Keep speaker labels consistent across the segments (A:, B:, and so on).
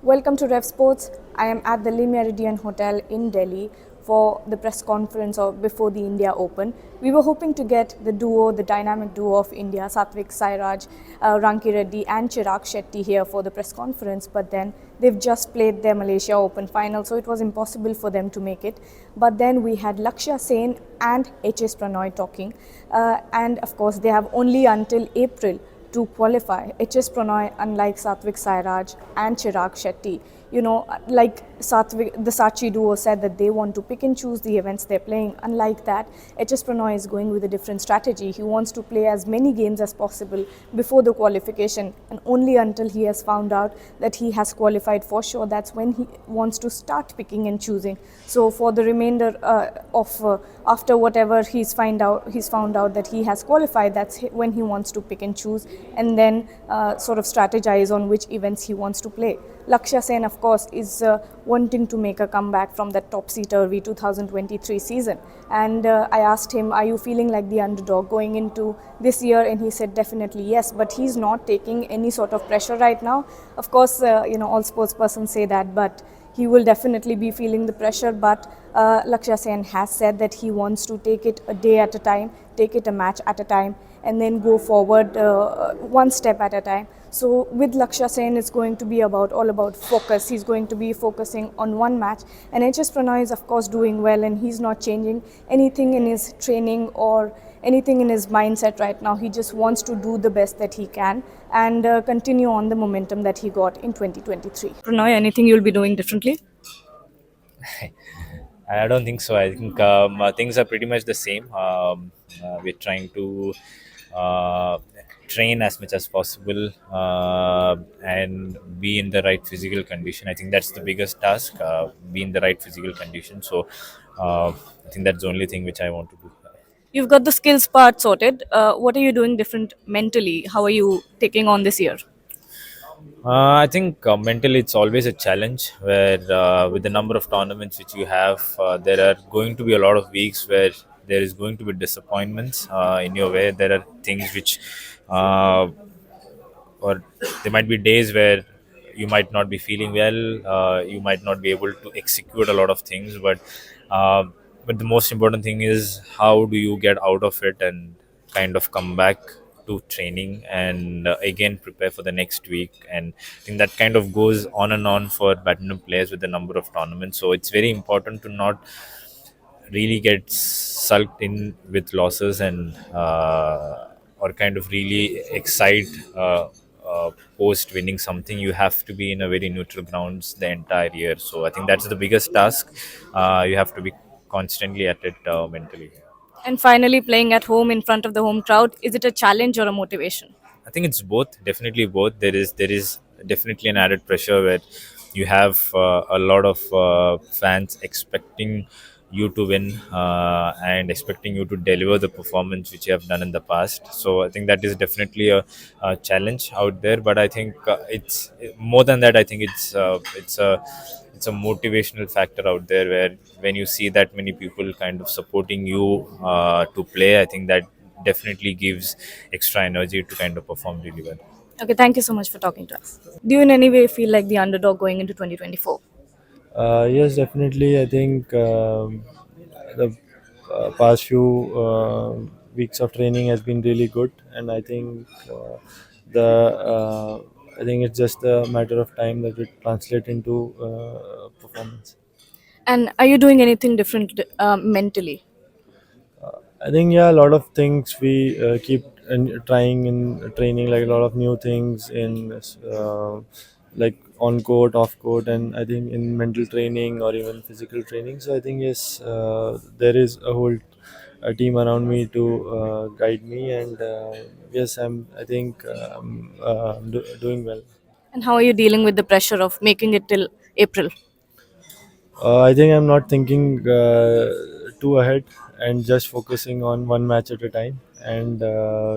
A: Welcome to Revsportz. I am at the Le Méridien Hotel in Delhi for the press conference before the India Open. We were hoping to get the dynamic duo of India, Satvik Sairaj, Ranki Reddy and Chirag Shetty here for the press conference, but then they've just played their Malaysia Open final, so it was impossible for them to make it. But then we had Lakshya Sen and H.S Prannoy talking, and of course they have only until April to qualify. H.S Prannoy, unlike Satvik Sairaj and Chirag Shetty, like Satvik, the Sachi duo said that they want to pick and choose the events they're playing. Unlike that, H.S Prannoy is going with a different strategy. He wants to play as many games as possible before the qualification, and only until he has found out that he has qualified for sure, that's when he wants to start picking and choosing. So for the remainder after whatever he's found out that he has qualified, that's when he wants to pick and choose, and then sort of strategize on which events he wants to play. Lakshya Sen, of course, is wanting to make a comeback from that top-seater V 2023 season. And I asked him, are you feeling like the underdog going into this year? And he said definitely yes, but he's not taking any sort of pressure right now. Of course, all sports persons say that, but he will definitely be feeling the pressure. But Lakshya Sen has said that he wants to take it a day at a time, take it a match at a time, and then go forward one step at a time. So with Lakshya Sen, it's going to be all about focus. He's going to be focusing on one match. And H.S Prannoy is of course doing well, and he's not changing anything in his training or anything in his mindset right now. He just wants to do the best that he can and continue on the momentum that he got in 2023. Prannoy, anything you'll be doing differently?
B: I don't think so. I think things are pretty much the same. We're trying to uh, train as much as possible and be in the right physical condition. I think that's the biggest task, be in the right physical condition. So I think that's the only thing which I want to do.
A: You've got the skills part sorted. What are you doing different mentally? How are you taking on this year?
B: I think mentally it's always a challenge where with the number of tournaments which you have, there are going to be a lot of weeks where there is going to be disappointments in your way. There are things which, or there might be days where you might not be feeling well, you might not be able to execute a lot of things, uh, but the most important thing is how do you get out of it and kind of come back to training and again prepare for the next week. And I think that kind of goes on and on for badminton players with the number of tournaments. So it's very important to not really get sulked in with losses and or kind of really excite post winning something. You have to be in a very neutral grounds the entire year. So I think that's the biggest task. You have to be constantly at it mentally.
A: And finally, playing at home in front of the home crowd, is it a challenge or a motivation?
B: I think it's both. Definitely both. There is definitely an added pressure where you have a lot of fans expecting you to win and expecting you to deliver the performance which you have done in the past. So I think that is definitely a challenge out there. But I think it's more than that. I think it's a motivational factor out there where when you see that many people kind of supporting you to play, I think that definitely gives extra energy to kind of perform really well.
A: Okay, thank you so much for talking to us. Do you in any way feel like the underdog going into 2024?
C: Yes, definitely. I think the past few weeks of training has been really good, and I think the I think it's just a matter of time that it translate into performance.
A: And are you doing anything different mentally?
C: I think yeah, a lot of things we keep trying in training, like a lot of new things in like on court, off court, and I think in mental training or even physical training. So I think yes, there is a whole team around me to guide me, and yes, I think doing well.
A: And how are you dealing with the pressure of making it till April?
C: I think I'm not thinking too ahead and just focusing on one match at a time. And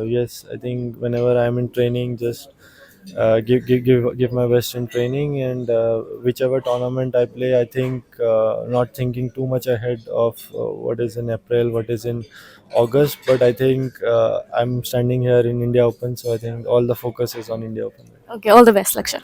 C: yes, I think whenever I'm in training, just give my best in training, and whichever tournament I play, I think not thinking too much ahead of what is in April, what is in August. But I think I'm standing here in India Open, so I think all the focus is on India Open.
A: Okay, all the best, Laksha.